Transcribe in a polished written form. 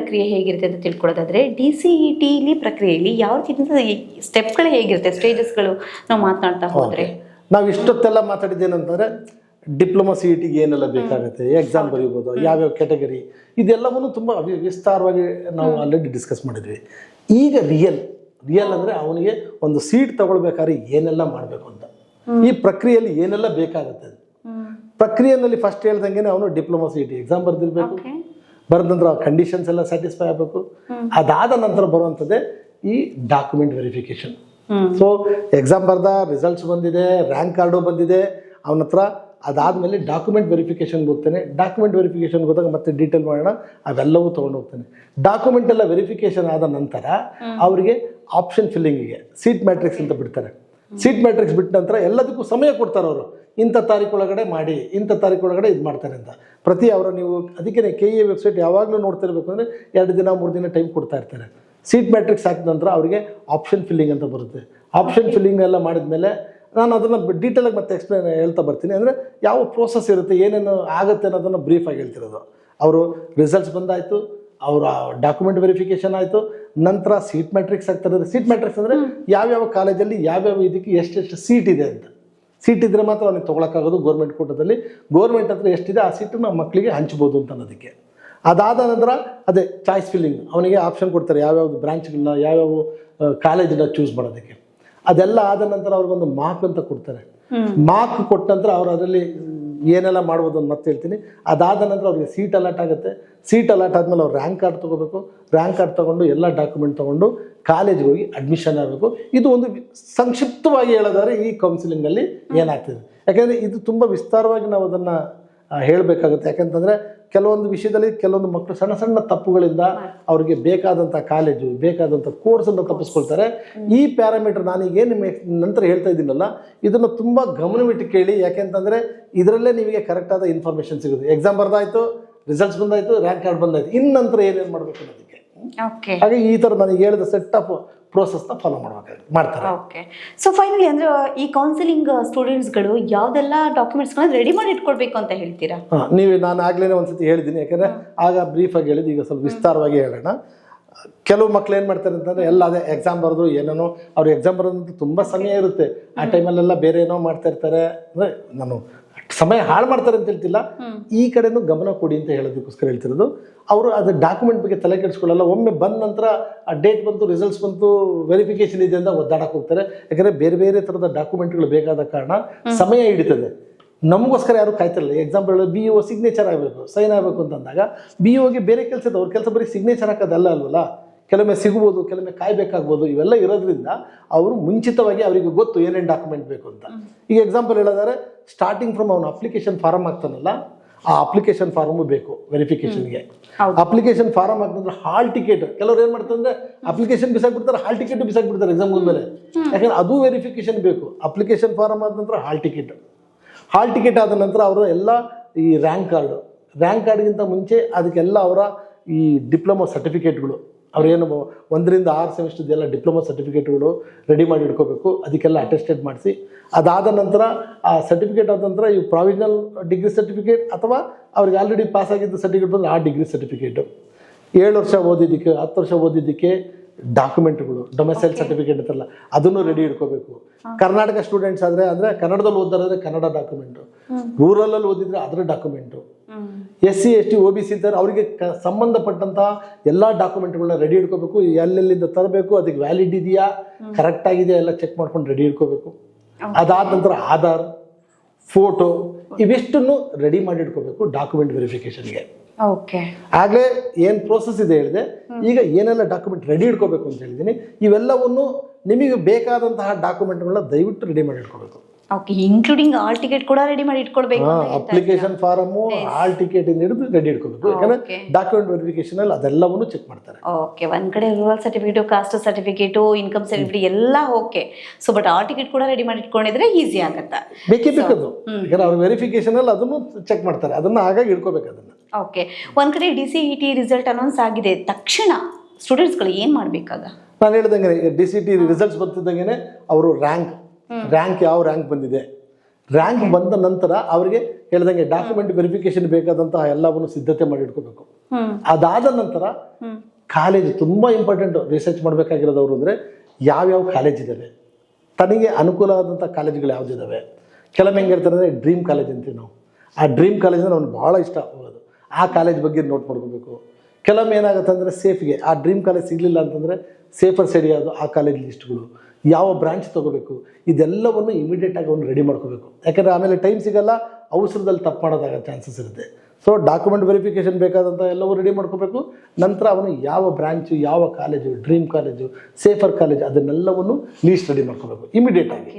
ಪ್ರಕ್ರಿಯೆ ಹೇಗಿರುತ್ತೆ ಅಂತ ತಿಳ್ಕೊಳ್ಳೋದಾದ್ರೆ DCET ಪ್ರಕ್ರಿಯೆಯಲ್ಲಿ ಯಾವ ರೀತಿಯಿಂದ ಸ್ಟೆಪ್ಗಳು ಹೇಗಿರುತ್ತೆ, ಸ್ಟೇಜಸ್ಗಳು ನಾವು ಮಾತನಾಡ್ತಾ ಹೋದ್ರೆ? ನಾವು ಇಷ್ಟೊತ್ತೆಲ್ಲ ಮಾತಾಡಿದ್ದೇನಂತಂದ್ರೆ ಡಿಪ್ಲೊಮಾ CET ಏನೆಲ್ಲ ಬೇಕಾಗುತ್ತೆ, ಎಕ್ಸಾಮ್ ಬರೀಬೋದು, ಯಾವ್ಯಾವ ಕ್ಯಾಟಗರಿ, ಇದೆಲ್ಲವನ್ನು ತುಂಬ ವಿಸ್ತಾರವಾಗಿ ನಾವು ಆಲ್ರೆಡಿ ಡಿಸ್ಕಸ್ ಮಾಡಿದ್ವಿ. ಈಗ ರಿಯಲ್ ಅಂದರೆ ಅವನಿಗೆ ಒಂದು ಸೀಟ್ ತಗೊಳ್ಬೇಕಾದ್ರೆ ಏನೆಲ್ಲ ಮಾಡಬೇಕು ಅಂತ, ಈ ಪ್ರಕ್ರಿಯೆಯಲ್ಲಿ ಏನೆಲ್ಲ ಬೇಕಾಗುತ್ತೆ. ಪ್ರಕ್ರಿಯೆಯಲ್ಲಿ ಫಸ್ಟ್ ಹೇಳ್ದಂಗೆ ಅವನು ಡಿಪ್ಲೊಮಾ CET ಎಕ್ಸಾಮ್ ಬರೆದಿರ್ಬೇಕು, ಬರೆದ ನಂತರ ಕಂಡೀಷನ್ಸ್ ಎಲ್ಲ ಸ್ಯಾಟಿಸ್ಫೈ ಆಗಬೇಕು. ಅದಾದ ನಂತರ ಬರುವಂಥದ್ದೇ ಈ ಡಾಕ್ಯುಮೆಂಟ್ ವೆರಿಫಿಕೇಶನ್. ಸೊ ಎಕ್ಸಾಮ್ ಬರ್ದ, ರಿಸಲ್ಟ್ಸ್ ಬಂದಿದೆ, ರ್ಯಾಂಕ್ ಕಾರ್ಡು ಬಂದಿದೆ ಅವನ ಹತ್ರ. ಅದಾದಮೇಲೆ ಡಾಕ್ಯುಮೆಂಟ್ ವೆರಿಫಿಕೇಶನ್ಗೆ ಹೋಗ್ತಾನೆ. ಡಾಕ್ಯುಮೆಂಟ್ ವೆರಿಫಿಕೇಶನ್ಗೆ ಹೋದಾಗ ಮತ್ತೆ ಡೀಟೇಲ್ ಮಾಡೋಣ, ಅವೆಲ್ಲವೂ ತೊಗೊಂಡು ಹೋಗ್ತಾನೆ. ಡಾಕ್ಯುಮೆಂಟ್ ಎಲ್ಲ ವೆರಿಫಿಕೇಶನ್ ಆದ ನಂತರ ಅವರಿಗೆ ಆಪ್ಷನ್ ಫಿಲ್ಲಿಂಗಿಗೆ ಸೀಟ್ ಮ್ಯಾಟ್ರಿಕ್ಸ್ ಅಂತ ಬಿಡ್ತಾರೆ. ಸೀಟ್ ಮ್ಯಾಟ್ರಿಕ್ಸ್ ಬಿಟ್ಟ ನಂತರ ಎಲ್ಲದಕ್ಕೂ ಸಮಯ ಕೊಡ್ತಾರೆ ಅವರು, ಇಂಥ ತಾರೀಕೊಳಗಡೆ ಮಾಡಿ, ಇಂಥ ತಾರೀಕೊಳಗಡೆ ಇದು ಮಾಡ್ತಾರೆ ಅಂತ. ನೀವು ಅದಕ್ಕೆ KE ವೆಬ್ಸೈಟ್ ಯಾವಾಗಲೂ ನೋಡ್ತಿರ್ಬೇಕು ಅಂದರೆ 2 ದಿನ 3 ದಿನ ಟೈಮ್ ಕೊಡ್ತಾ ಇರ್ತಾರೆ. ಸೀಟ್ ಮ್ಯಾಟ್ರಿಕ್ಸ್ ಹಾಕಿದ ನಂತರ ಅವರಿಗೆ ಆಪ್ಷನ್ ಫಿಲ್ಲಿಂಗ್ ಅಂತ ಬರುತ್ತೆ. ಆಪ್ಷನ್ ಫಿಲ್ಲಿಂಗ್ ಎಲ್ಲ ಮಾಡಿದ್ಮೇಲೆ ನಾನು ಅದನ್ನು ಡೀಟೇಲಾಗಿ ಮತ್ತೆ ಎಕ್ಸ್ಪ್ಲೇನ್ ಹೇಳ್ತಾ ಬರ್ತೀನಿ. ಅಂದರೆ ಯಾವ ಪ್ರೋಸೆಸ್ ಇರುತ್ತೆ, ಏನೇನು ಆಗುತ್ತೆ ಅನ್ನೋದನ್ನು ಬ್ರೀಫಾಗಿ ಹೇಳ್ತಿರೋದು. ಅವರು ರಿಸಲ್ಟ್ಸ್ ಬಂದಾಯಿತು, ಅವರ ಡಾಕ್ಯುಮೆಂಟ್ ವೆರಿಫಿಕೇಷನ್ ಆಯಿತು, ನಂತರ ಸೀಟ್ ಮ್ಯಾಟ್ರಿಕ್ಸ್ ಆಗ್ತಾರೆ. ಸೀಟ್ ಮ್ಯಾಟ್ರಿಕ್ಸ್ ಅಂದರೆ ಯಾವ್ಯಾವ ಕಾಲೇಜಲ್ಲಿ ಯಾವ್ಯಾವ ಇದಕ್ಕೆ ಎಷ್ಟೆಷ್ಟು ಸೀಟ್ ಇದೆ ಅಂತ. ಸೀಟ್ ಇದ್ದರೆ ಮಾತ್ರ ಅವನಿಗೆ ತೊಗೊಳಕ್ಕಾಗೋದು ಗೌರ್ಮೆಂಟ್ ಕೋಟದಲ್ಲಿ. ಗೌರ್ಮೆಂಟ್ ಹತ್ರ ಎಷ್ಟಿದೆ ಆ ಸೀಟು ನಾವು ಮಕ್ಕಳಿಗೆ ಹಂಚ್ಬೋದು ಅಂತ ಅನ್ನೋದಕ್ಕೆ. ಅದಾದ ನಂತರ ಅದೇ ಚಾಯ್ಸ್ ಫಿಲ್ಲಿಂಗ್, ಅವನಿಗೆ ಆಪ್ಷನ್ ಕೊಡ್ತಾರೆ ಯಾವ್ಯಾವ್ದು ಬ್ರಾಂಚ್ಗಳನ್ನ, ಯಾವ್ಯಾವ ಕಾಲೇಜನ್ನ ಚೂಸ್ ಮಾಡೋದಕ್ಕೆ. ಅದೆಲ್ಲ ಆದ ನಂತರ ಅವ್ರಿಗೊಂದು ಮಾರ್ಕ್ ಅಂತ ಕೊಡ್ತಾರೆ. ಮಾರ್ಕ್ ಕೊಟ್ಟ ನಂತರ ಅವ್ರು ಅದರಲ್ಲಿ ಏನೆಲ್ಲ ಮಾಡ್ಬೋದು ಅಂತ ಮತ್ತೆ ಹೇಳ್ತೀನಿ. ಅದಾದ ನಂತರ ಅವ್ರಿಗೆ ಸೀಟ್ ಅಲಾಟ್ ಆಗುತ್ತೆ. ಸೀಟ್ ಅಲಾಟ್ ಆದಮೇಲೆ ಅವ್ರು ರ್ಯಾಂಕ್ ಕಾರ್ಡ್ ತೊಗೋಬೇಕು. ರ್ಯಾಂಕ್ ಕಾರ್ಡ್ ತೊಗೊಂಡು ಎಲ್ಲ ಡಾಕ್ಯುಮೆಂಟ್ ತೊಗೊಂಡು ಕಾಲೇಜ್ಗೆ ಹೋಗಿ ಅಡ್ಮಿಷನ್ ಆಗಬೇಕು. ಇದು ಒಂದು ಸಂಕ್ಷಿಪ್ತವಾಗಿ ಹೇಳೋದಾದ್ರೆ ಈ ಕೌನ್ಸಿಲಿಂಗಲ್ಲಿ ಏನಾಗ್ತದೆ. ಯಾಕೆಂದರೆ ಇದು ತುಂಬ ವಿಸ್ತಾರವಾಗಿ ನಾವು ಅದನ್ನು ಹೇಳಬೇಕಾಗುತ್ತೆ. ಯಾಕೆಂತಂದರೆ ಕೆಲವೊಂದು ವಿಷಯದಲ್ಲಿ ಕೆಲವೊಂದು ಮಕ್ಕಳು ಸಣ್ಣ ಸಣ್ಣ ತಪ್ಪುಗಳಿಂದ ಅವರಿಗೆ ಬೇಕಾದಂಥ ಕಾಲೇಜು, ಬೇಕಾದಂಥ ಕೋರ್ಸನ್ನು ತಪ್ಪಿಸ್ಕೊಳ್ತಾರೆ. ಈ ಪ್ಯಾರಾಮೀಟರ್ ನಾನೀಗೇನು ನಂತರ ಹೇಳ್ತಾ ಇದ್ದೀನಲ್ಲ, ಇದನ್ನು ತುಂಬ ಗಮನವಿಟ್ಟು ಕೇಳಿ. ಯಾಕೆಂತಂದರೆ ಇದರಲ್ಲೇ ನಿಮಗೆ ಕರೆಕ್ಟಾದ ಇನ್ಫಾರ್ಮೇಷನ್ ಸಿಗುತ್ತೆ. ಎಕ್ಸಾಮ್ ಬರ್ದಾಯಿತು, ರಿಸಲ್ಟ್ಸ್ ಬಂದಾಯಿತು, ರ್ಯಾಂಕ್ ಕಾರ್ಡ್ ಬಂದಾಯಿತು, ಇನ್ನು ನಂತರ ಏನೇನು ಮಾಡಬೇಕು ಅನ್ನೋದಕ್ಕೆ. ಹಾಗೆ ಈ ಥರ ನನಗೆ ಹೇಳಿದ ಸೆಟ್ ಆಫ್ ಪ್ರೋಸೆಸ್ನ ಫಾಲೋ ಮಾಡ್ತಾರೆ. ಓಕೆ. ಸೊ ಫೈನಲಿ ಅಂದರೆ ಈ ಕೌನ್ಸಿಲಿಂಗ್ ಸ್ಟೂಡೆಂಟ್ಸ್ಗಳು ಯಾವುದೆಲ್ಲ ಡಾಕ್ಯುಮೆಂಟ್ಸ್ಗಳನ್ನ ರೆಡಿ ಮಾಡಿ ಇಟ್ಕೊಳ್ಬೇಕು ಅಂತ ಹೇಳ್ತೀರಾ? ನಾನು ಆಗ್ಲೇ ಒಂದ್ಸತಿ ಹೇಳಿದ್ದೀನಿ. ಯಾಕಂದರೆ ಆಗ ಬ್ರೀಫಾಗಿ ಹೇಳಿದ್ದು, ಈಗ ಸ್ವಲ್ಪ ವಿಸ್ತಾರವಾಗಿ ಹೇಳೋಣ. ಕೆಲವು ಮಕ್ಳು ಏನು ಮಾಡ್ತಾರೆ ಅಂತಂದರೆ ಎಲ್ಲ ಅದೇ ಎಕ್ಸಾಮ್ ಬರೆದು ಏನೇನೋ, ಅವ್ರು ಎಕ್ಸಾಮ್ ಬರೋದಂತ ತುಂಬ ಸಮಯ ಇರುತ್ತೆ. ಆ ಟೈಮಲ್ಲೆಲ್ಲ ಬೇರೆ ಏನೋ ಮಾಡ್ತಾ ಇರ್ತಾರೆ. ಅಂದರೆ ನಾನು ಸಮಯ ಹಾಳು ಮಾಡ್ತಾರೆ ಅಂತ ಹೇಳ್ತಿಲ್ಲ, ಈ ಕಡೆನೂ ಗಮನ ಕೊಡಿ ಅಂತ ಹೇಳೋದಕ್ಕೋಸ್ಕರ ಹೇಳ್ತಿರೋದು. ಅವರು ಅದು ಡಾಕ್ಯುಮೆಂಟ್ ಬಗ್ಗೆ ತಲೆ ಕೆಡಿಸ್ಕೊಳ್ಳಲ್ಲ. ಒಮ್ಮೆ ಬಂದ ನಂತರ ಆ ಡೇಟ್ ಬಂತು, ರಿಸಲ್ಟ್ಸ್ ಬಂತು, ವೆರಿಫಿಕೇಶನ್ ಇದೆ ಅಂತ ಒದ್ದಾಡಕ್ಕೆ ಹೋಗ್ತಾರೆ. ಯಾಕಂದರೆ ಬೇರೆ ಬೇರೆ ಥರದ ಡಾಕ್ಯುಮೆಂಟ್ಗಳು ಬೇಕಾದ ಕಾರಣ ಸಮಯ ಹಿಡಿತದೆ. ನಮಗೋಸ್ಕರ ಯಾರು ಕಾಯ್ತಿರಲ್ಲ. ಎಕ್ಸಾಂಪಲ್ BO ಸಿಗ್ನೇಚರ್ ಆಗಬೇಕು, ಸೈನ್ ಆಗಬೇಕು ಅಂತಂದಾಗ BOಗೆ ಬೇರೆ ಕೆಲಸ ಇದೆ. ಅವ್ರ ಕೆಲಸ ಬರೀ ಸಿಗ್ನೇಚರ್ ಹಾಕೋದಲ್ಲ ಅಲ್ವಲ್ಲ. ಕೆಲವೊಮ್ಮೆ ಸಿಗ್ಬೋದು, ಕೆಲವೊಮ್ಮೆ ಕಾಯ್ಬೇಕಾಗ್ಬೋದು. ಇವೆಲ್ಲ ಇರೋದ್ರಿಂದ ಅವರು ಮುಂಚಿತವಾಗಿ ಅವರಿಗೆ ಗೊತ್ತು ಏನೇನು ಡಾಕ್ಯುಮೆಂಟ್ ಬೇಕು ಅಂತ. ಈಗ ಎಕ್ಸಾಂಪಲ್ ಹೇಳೋದಾದ್ರೆ ಸ್ಟಾರ್ಟಿಂಗ್ ಫ್ರಮ್ ಅವನು ಅಪ್ಲಿಕೇಶನ್ ಫಾರಮ್ ಆಗ್ತಾನಲ್ಲ, ಆ ಅಪ್ಲಿಕೇಶನ್ ಫಾರಮು ಬೇಕು ವೆರಿಫಿಕೇಶನ್ಗೆ. ಅಪ್ಲಿಕೇಶನ್ ಫಾರಮ್ ಆಗ್ತಂದ್ರೆ ಹಾಲ್ ಟಿಕೆಟ್, ಕೆಲವ್ರು ಏನು ಮಾಡ್ತಾರೆ ಅಂದರೆ ಅಪ್ಲಿಕೇಶನ್ ಬಿಸಾಕ್ಬಿಡ್ತಾರೆ, ಹಾಲ್ ಟಿಕೆಟ್ ಬಿಸಾಕ್ಬಿಡ್ತಾರೆ ಎಕ್ಸಾಮ್ ಮುಂದ್ಮೇಲೆ. ಯಾಕಂದ್ರೆ ಅದು ವೆರಿಫಿಕೇಶನ್ ಬೇಕು. ಅಪ್ಲಿಕೇಶನ್ ಫಾರಮ್ ಆದ ನಂತರ ಹಾಲ್ ಟಿಕೆಟ್ ಆದ ನಂತರ ಅವರು ಎಲ್ಲ ಈ ರ್ಯಾಂಕ್ ಕಾರ್ಡ್ಗಿಂತ ಮುಂಚೆ ಅದಕ್ಕೆಲ್ಲ ಅವರ ಈ ಡಿಪ್ಲೊಮಾ ಸರ್ಟಿಫಿಕೇಟ್ಗಳು, ಅವ್ರೇನು 1 ರಿಂದ 6 ಸೆಮಿಸ್ಟರ್ದು ಎಲ್ಲ ಡಿಪ್ಲೊಮಾ ಸರ್ಟಿಫಿಕೇಟ್ಗಳು ರೆಡಿ ಮಾಡಿ ಇಟ್ಕೋಬೇಕು. ಅದಕ್ಕೆಲ್ಲ ಅಟೆಸ್ಟೆಡ್ ಮಾಡಿಸಿ ಅದಾದ ನಂತರ ಆ ಸರ್ಟಿಫಿಕೇಟ್ ಆದ ನಂತರ ಈ ಪ್ರಾವಿಷನಲ್ ಡಿಗ್ರಿ ಸರ್ಟಿಫಿಕೇಟ್ ಅಥವಾ ಅವ್ರಿಗೆ ಆಲ್ರೆಡಿ ಪಾಸ್ ಆಗಿದ್ದ ಸರ್ಟಿಫಿಕೇಟ್ ಬಂದರೆ ಆ ಡಿಗ್ರಿ ಸರ್ಟಿಫಿಕೇಟು, 7 ವರ್ಷ ಓದಿದ್ದಕ್ಕೆ 10 ವರ್ಷ ಓದಿದ್ದಕ್ಕೆ ಡಾಕ್ಯುಮೆಂಟ್ಗಳು, ಡೊಮೆಸೈಲ್ ಸರ್ಟಿಫಿಕೇಟ್ ಇರ್ತಲ್ಲ ಅದನ್ನು ರೆಡಿ ಇಟ್ಕೋಬೇಕು. ಕರ್ನಾಟಕ ಸ್ಟೂಡೆಂಟ್ಸ್ ಆದರೆ ಅಂದರೆ ಕನ್ನಡದಲ್ಲಿ ಓದಿದ್ರೆ ಕನ್ನಡ ಡಾಕ್ಯುಮೆಂಟು, ರೂರಲಲ್ಲಿ ಓದಿದ್ರೆ ಅದರ ಡಾಕ್ಯುಮೆಂಟು, SC ST OBC ಇದ್ದಾರೆ ಅವರಿಗೆ ಸಂಬಂಧಪಟ್ಟಂತಹ ಎಲ್ಲ ಡಾಕ್ಯುಮೆಂಟ್ಗಳನ್ನ ರೆಡಿ ಇಟ್ಕೋಬೇಕು. ಎಲ್ಲೆಲ್ಲಿಂದ ತರಬೇಕು, ಅದಕ್ಕೆ ವ್ಯಾಲಿಡ್ ಇದೆಯಾ, ಕರೆಕ್ಟ್ ಆಗಿದೆಯಾ ಎಲ್ಲ ಚೆಕ್ ಮಾಡ್ಕೊಂಡು ರೆಡಿ ಇಟ್ಕೋಬೇಕು. ಅದಾದ ನಂತರ ಆಧಾರ್, ಫೋಟೋ ಇವೆಷ್ಟನ್ನು ರೆಡಿ ಮಾಡಿ ಇಟ್ಕೋಬೇಕು ಡಾಕ್ಯುಮೆಂಟ್ ವೆರಿಫಿಕೇಶನ್ಗೆ. ಓಕೆ. ಆಗಲೇ ಏನು ಪ್ರೋಸೆಸ್ ಇದೆ ಹೇಳಿದೆ. ಈಗ ಏನೆಲ್ಲ ಡಾಕ್ಯುಮೆಂಟ್ ರೆಡಿ ಇಟ್ಕೋಬೇಕು ಅಂತ ಹೇಳಿದ್ದೀನಿ. ಇವೆಲ್ಲವನ್ನು ನಿಮಗೆ ಬೇಕಾದಂತಹ ಡಾಕ್ಯುಮೆಂಟ್ಗಳನ್ನ ದಯವಿಟ್ಟು ರೆಡಿ ಮಾಡಿ ಇಟ್ಕೋಬೇಕು. ಓಕೆ, ಇನ್ಕ್ಲೂಡಿಂಗ್ ಹಾಲ್ ಟಿಕೆಟ್ ಕೂಡ ರೆಡಿ ಮಾಡಿ ಇಟ್ಕೊಳ್ಬೇಕು. ಅಪ್ಲಿಕೇಶನ್ ಫಾರಮು, ಹಾಲ್ ಟಿಕೆಟ್ ಇಂದ ಹಿಡಿದು ರೆಡಿ ಇಟ್ಕೋಬೇಕು. ಯಾಕಂದ್ರೆ ಡಾಕ್ಯುಮೆಂಟ್ ವೆರಿಫಿಕೇಶನ್ ಅಲ್ಲಿ ಅದೆಲ್ಲವನ್ನು ಚೆಕ್ ಮಾಡ್ತಾರೆ. ಓಕೆ, ಒಂದ್ ಕಡೆ rural certificate, caste certificate, income certificate ಎಲ್ಲ okay. So but hall ticket ಕೂಡ ರೆಡಿ ಮಾಡಿ ಇಟ್ಕೊಂಡಿದ್ರೆ ಈಸಿ ಆಗುತ್ತೆ. ಬೇಕೇ ಬೇಕದು. ಯಾಕಂದ್ರೆ ಅವ್ರ ವೆರಿಫಿಕೇಶನ್ ಅಲ್ಲಿ ಅದನ್ನು ಚೆಕ್ ಮಾಡ್ತಾರೆ. ಅದನ್ನ ಹಾಗಾಗಿ ಇಟ್ಕೋಬೇಕು ಅದನ್ನ. ಓಕೆ, ಒಂದ್ ಕಡೆ DCET ರಿಸಲ್ಟ್ ಅನೌನ್ಸ್ ಆಗಿದೆ ತಕ್ಷಣ ಸ್ಟೂಡೆಂಟ್ಸ್ಗಳು ಏನ್ ಮಾಡ್ಬೇಕಾಗ? ನಾನು ಹೇಳ್ದಂಗೆ DCET ರಿಸಲ್ಟ್ಸ್ ಬರ್ತಿದ್ದಂಗೆ ಅವರು ರ್ಯಾಂಕ್ ಯಾವ ರ್ಯಾಂಕ್ ಬಂದಿದೆ, ರ್ಯಾಂಕ್ ಬಂದ ನಂತರ ಅವರಿಗೆ ಹೇಳ್ದಂಗೆ ಡಾಕ್ಯುಮೆಂಟ್ ವೆರಿಫಿಕೇಶನ್ ಬೇಕಾದಂತಹ ಎಲ್ಲವನ್ನು ಸಿದ್ಧತೆ ಮಾಡಿ ಇಟ್ಕೋಬೇಕು. ಅದಾದ ನಂತರ ಕಾಲೇಜ್ ತುಂಬ ಇಂಪಾರ್ಟೆಂಟ್. ರಿಸರ್ಚ್ ಮಾಡಬೇಕಾಗಿರೋದವರು ಅಂದರೆ ಯಾವ್ಯಾವ ಕಾಲೇಜ್ ಇದ್ದಾವೆ, ತನಗೆ ಅನುಕೂಲ ಆದಂಥ ಕಾಲೇಜ್ಗಳು ಯಾವುದಿದ್ದಾವೆ. ಕೆಲವೊಮ್ಮೆ ಹೆಂಗಿರ್ತಾರೆ ಅಂದರೆ ಡ್ರೀಮ್ ಕಾಲೇಜ್ ಅಂತೀವಿ ನಾವು. ಆ ಡ್ರೀಮ್ ಕಾಲೇಜನ್ನ ಅವ್ನು ಭಾಳ ಇಷ್ಟ ಹೋಗೋದು, ಆ ಕಾಲೇಜ್ ಬಗ್ಗೆ ನೋಟ್ ಮಾಡ್ಕೋಬೇಕು. ಕೆಲವೊಮ್ಮೆ ಏನಾಗುತ್ತೆ ಅಂದರೆ ಸೇಫ್ಗೆ ಆ ಡ್ರೀಮ್ ಕಾಲೇಜ್ ಸಿಗಲಿಲ್ಲ ಅಂತಂದರೆ ಸೇಫರ್ ಸೈಡ್ ಯಾವುದು, ಆ ಕಾಲೇಜ್ ಲಿಸ್ಟ್ಗಳು, ಯಾವ ಬ್ರಾಂಚ್ ತೊಗೋಬೇಕು, ಇದೆಲ್ಲವನ್ನು ಇಮಿಡಿಯೇಟಾಗಿ ಅವ್ನು ರೆಡಿ ಮಾಡ್ಕೋಬೇಕು. ಯಾಕೆಂದರೆ ಆಮೇಲೆ ಟೈಮ್ ಸಿಗಲ್ಲ, ಅವಸರದಲ್ಲಿ ತಪ್ಪು ಮಾಡೋದಾಗ ಚಾನ್ಸಸ್ ಇರುತ್ತೆ. ಸೊ ಡಾಕ್ಯುಮೆಂಟ್ ವೆರಿಫಿಕೇಷನ್ ಬೇಕಾದಂಥ ಎಲ್ಲವೂ ರೆಡಿ ಮಾಡ್ಕೋಬೇಕು. ನಂತರ ಅವನು ಯಾವ ಬ್ರಾಂಚು, ಯಾವ college, dream college, safer college, ಅದನ್ನೆಲ್ಲವನ್ನು ಲೀಸ್ಟ್ ರೆಡಿ ಮಾಡ್ಕೋಬೇಕು ಇಮಿಡಿಯೇಟಾಗಿ.